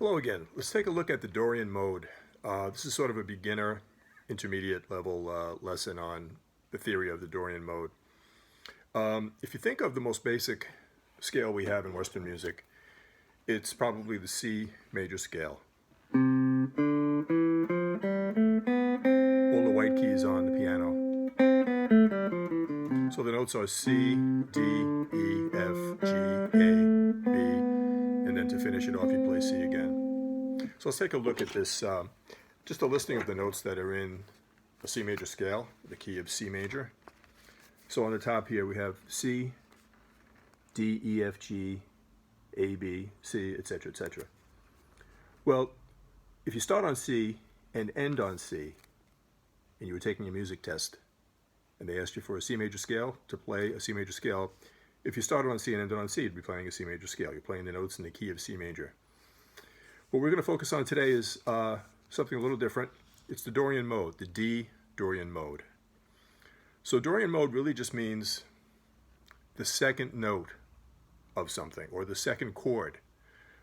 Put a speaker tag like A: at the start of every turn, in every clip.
A: Hello again. Let's take a look at the Dorian mode. This is sort of a beginner, intermediate level lesson on the theory of the Dorian mode. If you think of the most basic scale we have in Western music, it's probably the C major scale. All the white keys on the piano. So the notes are C, D, E, F, G, A, B, and then to finish it off you play C again. So let's take a look at this, just a listing of the notes that are in a C major scale, the key of C major. So on the top here we have C, D, E, F, G, A, B, C, etc., etc. Well, if you start on C and end on C, and you were taking a music test, and they asked you for a C major scale to play a C major scale, if you started on C and ended on C, you'd be playing a C major scale. You're playing the notes in the key of C major. What we're going to focus on today is something a little different. It's the Dorian mode, the D Dorian mode. So Dorian mode really just means the second note of something, or the second chord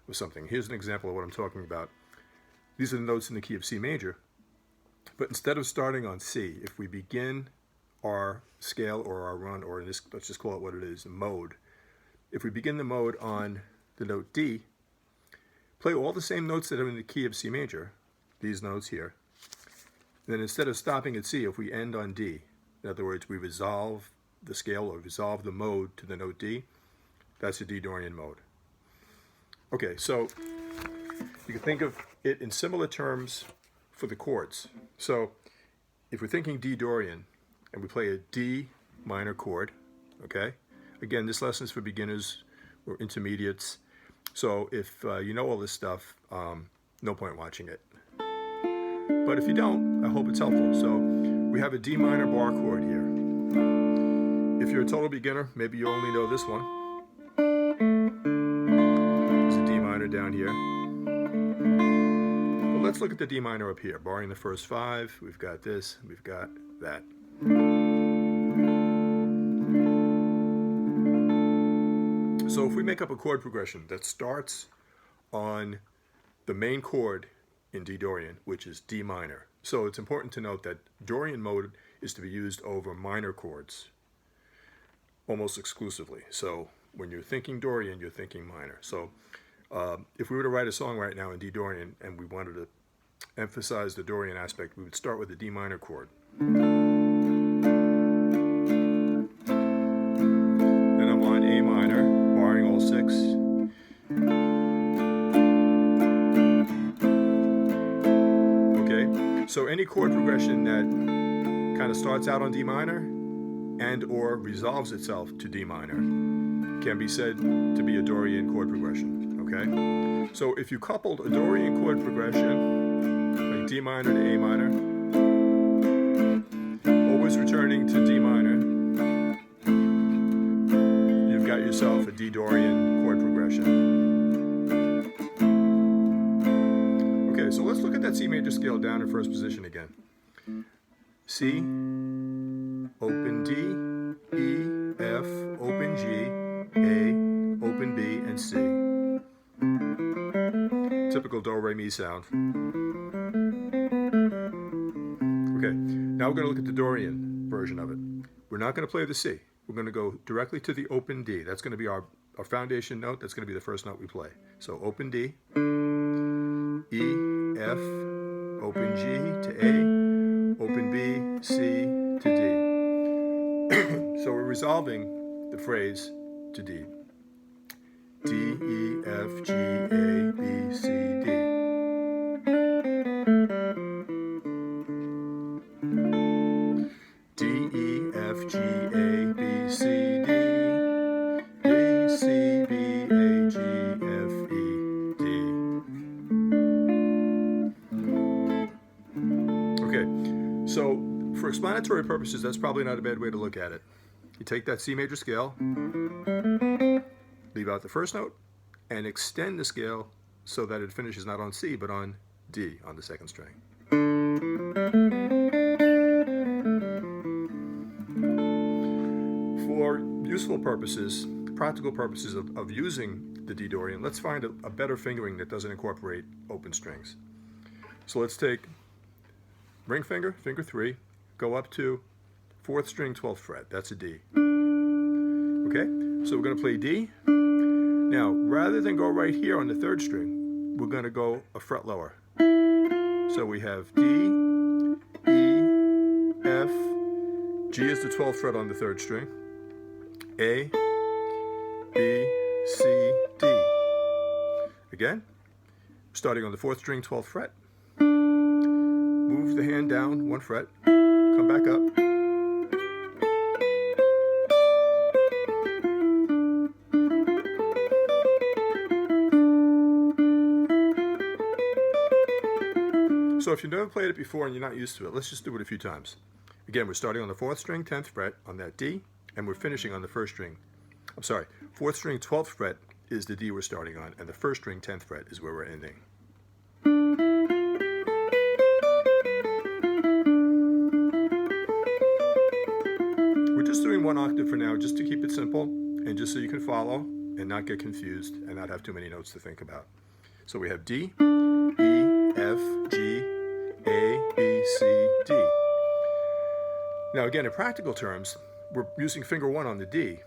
A: of something. Here's an example of what I'm talking about. These are the notes in the key of C major, but instead of starting on C, if we begin our scale or our run, or in this, let's just call it what it is, mode. If we begin the mode on the note D, play all the same notes that are in the key of C major, these notes here. And then instead of stopping at C, if we end on D, in other words, we resolve the scale or resolve the mode to the note D, that's the D Dorian mode. Okay, so you can think of it in similar terms for the chords. So if we're thinking D Dorian, and we play a D minor chord, okay? Again, this lesson is for beginners or intermediates. So if you know all this stuff, no point watching it. But if you don't, I hope it's helpful. So we have a D minor bar chord here. If you're a total beginner, maybe you only know this one. There's a D minor down here. But let's look at the D minor up here. Barring the first five, we've got this, we've got that. So if we make up a chord progression that starts on the main chord in D Dorian, which is D minor. So it's important to note that Dorian mode is to be used over minor chords almost exclusively. So when you're thinking Dorian, you're thinking minor. So if we were to write a song right now in D Dorian and we wanted to emphasize the Dorian aspect, we would start with the D minor chord. So any chord progression that kind of starts out on D minor and or resolves itself to D minor can be said to be a Dorian chord progression, okay? So if you coupled a Dorian chord progression, like D minor to A minor, always returning to D minor, you've got yourself a D Dorian chord progression. So let's look at that C major scale down in first position again. C, open D, E, F, open G, A, open B, and C. Typical do, re, mi sound. Okay, now we're going to look at the Dorian version of it. We're not going to play the C. We're going to go directly to the open D. That's going to be our foundation note. That's going to be the first note we play. So open D, E, F, open G to A, open B, C to D. So we're resolving the phrase to D. D, E, F, G, A, B, C, D. D, E, F, G, A, B, C, D. A, C, B, A, G, F, E, D. Okay, so for explanatory purposes, that's probably not a bad way to look at it. You take that C major scale, leave out the first note, and extend the scale so that it finishes not on C, but on D, on the second string. For useful purposes, practical purposes of using the D Dorian, let's find a better fingering that doesn't incorporate open strings. So let's take ring finger, finger 3, go up to 4th string, 12th fret. That's a D. Okay, so we're going to play D. Now, rather than go right here on the 3rd string, we're going to go a fret lower. So we have D, E, F, G is the 12th fret on the 3rd string, A, B, C, D. Again, starting on the 4th string, 12th fret. Move the hand down 1 fret, come back up. So if you've never played it before and you're not used to it, let's just do it a few times. Again, we're starting on the 4th string, 10th fret on that D, and we're finishing on the 1st string. 4th string, 12th fret is the D we're starting on, and the 1st string, 10th fret is where we're ending. We're just doing 1 octave for now, just to keep it simple, and just so you can follow and not get confused and not have too many notes to think about. So we have D, E, F, G, A, B, C, D. Now again, in practical terms, we're using finger 1 on the D.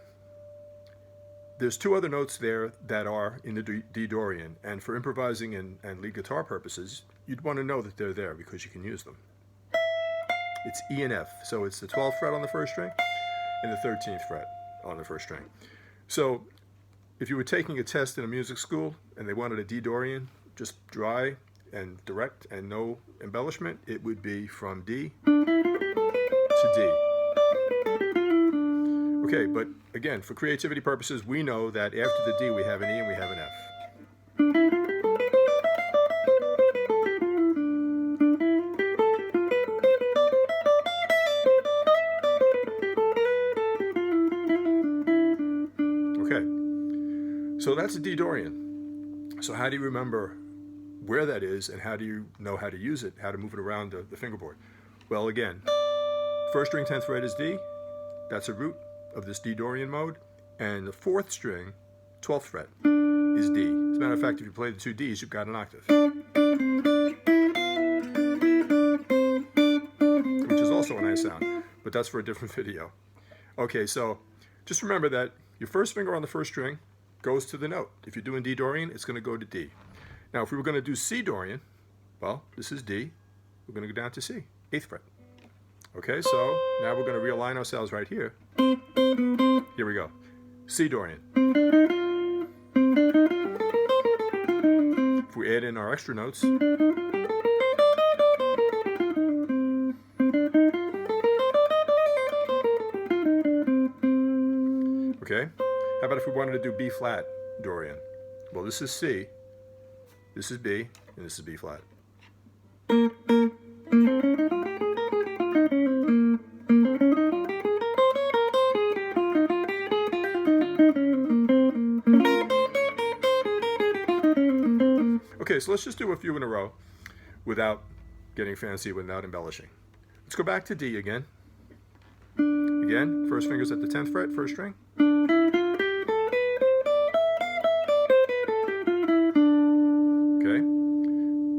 A: There's 2 other notes there that are in the D Dorian, and for improvising and lead guitar purposes, you'd want to know that they're there because you can use them. It's E and F, so it's the 12th fret on the 1st string and the 13th fret on the 1st string. So if you were taking a test in a music school and they wanted a D Dorian, just dry and direct and no embellishment, it would be from D to D. Okay, but again, for creativity purposes, we know that after the D we have an E and we have an F. Okay, so that's a D Dorian. So how do you remember where that is, and how do you know how to use it, how to move it around the fingerboard? Well, again, 1st string, 10th fret is D. That's a root of this D Dorian mode. And the 4th string, 12th fret, is D. As a matter of fact, if you play the 2 Ds, you've got an octave, which is also a nice sound, but that's for a different video. Okay, so just remember that your first finger on the 1st string goes to the note. If you're doing D Dorian, it's going to go to D. Now, if we were going to do C Dorian, well, this is D. We're going to go down to C, 8th fret. Okay, so now we're going to realign ourselves right here. Here we go. C Dorian. If we add in our extra notes, okay, how about if we wanted to do B flat Dorian? Well, this is C, this is B, and this is B flat. Okay, so let's just do a few in a row without getting fancy, without embellishing. Let's go back to D again. Again, first finger's at the 10th fret, 1st string. Okay,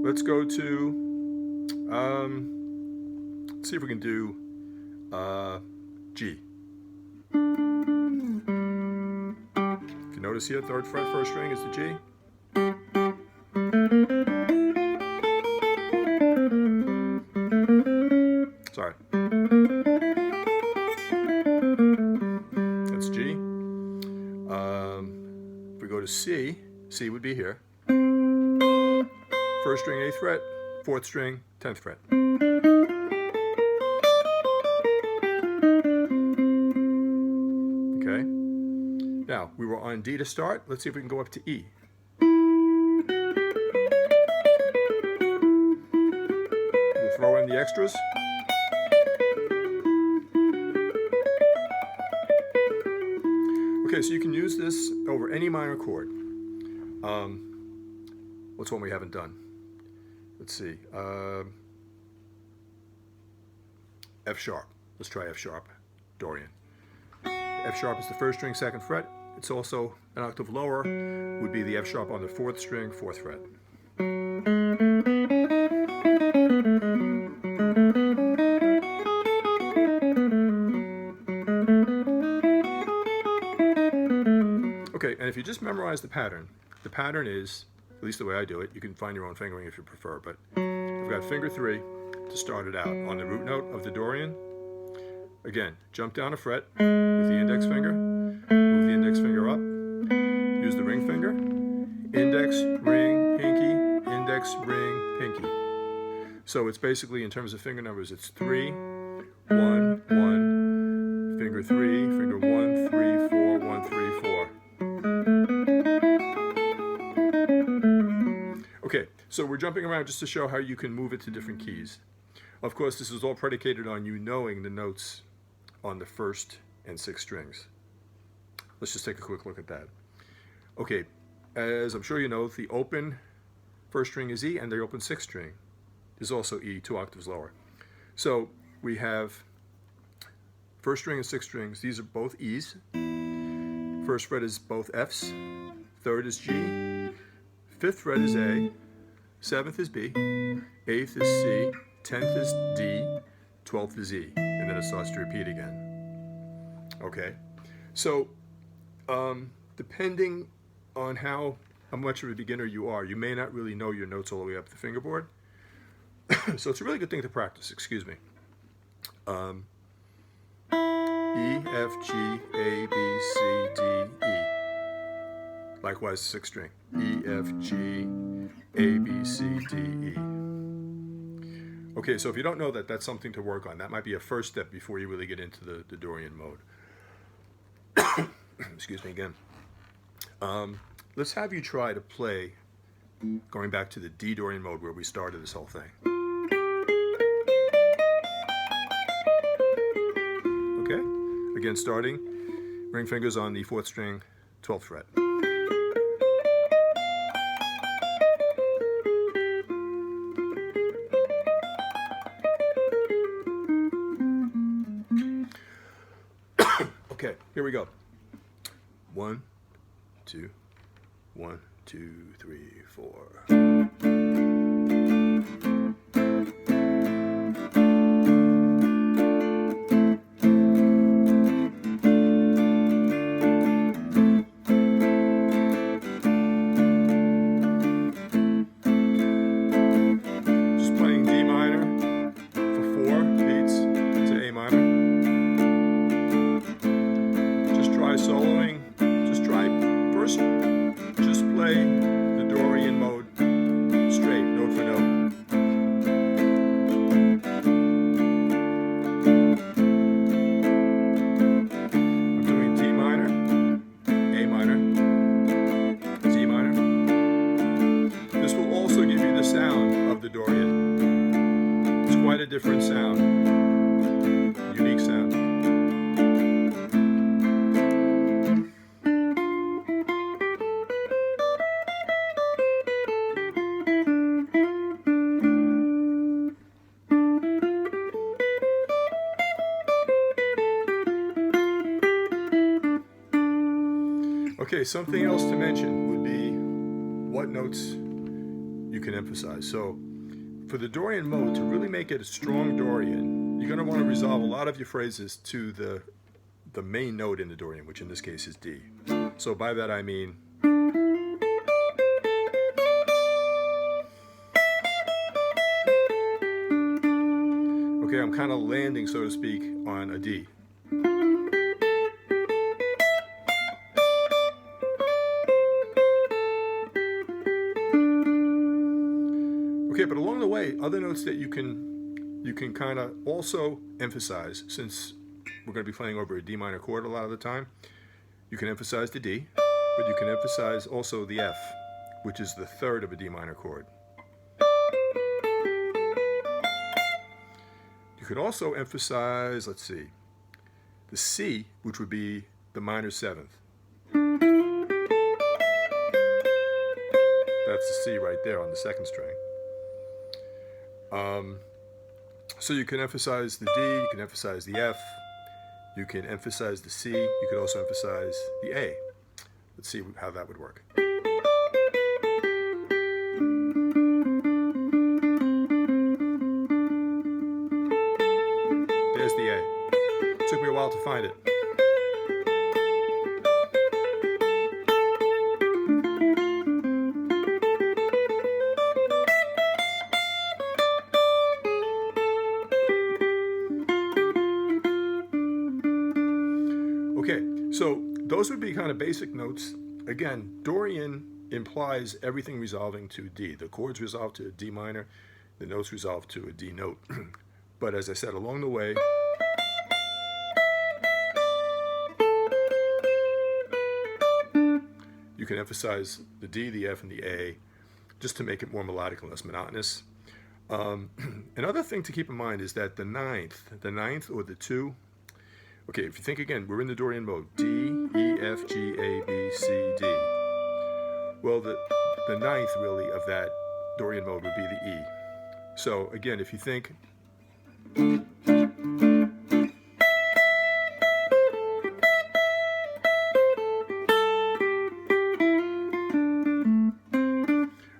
A: let's go to, let's see if we can do G. If you notice here, 3rd fret, 1st string is the G. Sorry. That's G. If we go to C, C would be here. 1st string, 8th fret, 4th string, 10th fret. Okay. Now, we were on D to start. Let's see if we can go up to E. We'll throw in the extras. Okay, so you can use this over any minor chord. What's one we haven't done? Let's see. F sharp. Let's try F sharp Dorian. F sharp is the 1st string, 2nd fret. It's also An octave lower would be the F sharp on the 4th string, 4th fret. Okay, and if you just memorize the pattern is, at least the way I do it, you can find your own fingering if you prefer, but I've got finger 3 to start it out on the root note of the Dorian. Again, jump down a fret with the index finger, move the index finger up, use the ring finger, index, ring, pinky, index, ring, pinky. So it's basically, in terms of finger numbers, it's 3, 1, 1, finger 3, finger 1, 3, 4, 1, 3, 4. Okay, so we're jumping around just to show how you can move it to different keys. Of course, this is all predicated on you knowing the notes on the 1st and 6th strings. Let's just take a quick look at that. Okay, as I'm sure you know, the open 1st string is E, and the open 6th string is also E, 2 octaves lower. So we have 1st string and 6th strings. These are both E's. 1st fret is both F's. 3rd is G. 5th fret is A. 7th is B. 8th is C. 10th is D. 12th is E. And then it starts to repeat again. Okay, so depending on how much of a beginner you are, you may not really know your notes all the way up the fingerboard. So it's a really good thing to practice, excuse me. E, F, G, A, B, C, D, E. Likewise, 6th string. E, F, G, A, B, C, D, E. Okay, so if you don't know that, that's something to work on. That might be a first step before you really get into the Dorian mode. Excuse me again. Let's have you try to play, going back to the D Dorian mode where we started this whole thing. Okay, again starting, ring fingers on the 4th string, 12th fret. Okay, here we go. 1, 2, 1, 2, 3, 4. Just playing D minor for 4 beats to A minor. Just try soloing. First, just play the Dorian mode straight, note for note. I'm doing D minor, A minor, D minor. This will also give you the sound of the Dorian. It's quite a different sound, unique sound. Okay, something else to mention would be what notes you can emphasize. So for the Dorian mode, to really make it a strong Dorian, you're going to want to resolve a lot of your phrases to the main note in the Dorian, which in this case is D. So by that I mean, okay, I'm kind of landing, so to speak, on a D. Okay, but along the way, other notes that you can kind of also emphasize, since we're going to be playing over a D minor chord a lot of the time, you can emphasize the D, but you can emphasize also the F, which is the 3rd of a D minor chord. You could also emphasize, let's see, the C, which would be the minor 7th. That's the C right there on the 2nd string. So you can emphasize the D, you can emphasize the F, you can emphasize the C, you could also emphasize the A. Let's see how that would work. There's the A. Took me a while to find it. Okay, so those would be kind of basic notes. Again, Dorian implies everything resolving to D. The chords resolve to a D minor, the notes resolve to a D note. But as I said, along the way, you can emphasize the D, the F, and the A just to make it more melodic and less monotonous. Another thing to keep in mind is that the ninth or the 2, okay, if you think again, we're in the Dorian mode. D, E, F, G, A, B, C, D. Well, the ninth, really, of that Dorian mode would be the E. So, again, if you think...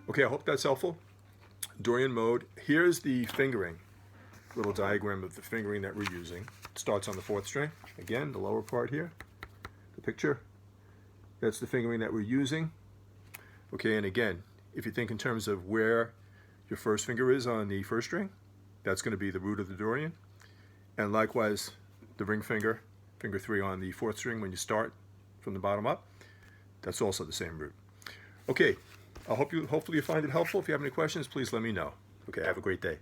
A: Okay, I hope that's helpful. Dorian mode. Here's the fingering. Little diagram of the fingering that we're using. It starts on the 4th string. Again, the lower part here, the picture. That's the fingering that we're using. Okay, and again, if you think in terms of where your first finger is on the 1st string, that's going to be the root of the Dorian. And likewise, the ring finger, finger 3 on the 4th string when you start from the bottom up, that's also the same root. Okay, hopefully you find it helpful. If you have any questions, please let me know. Okay, have a great day.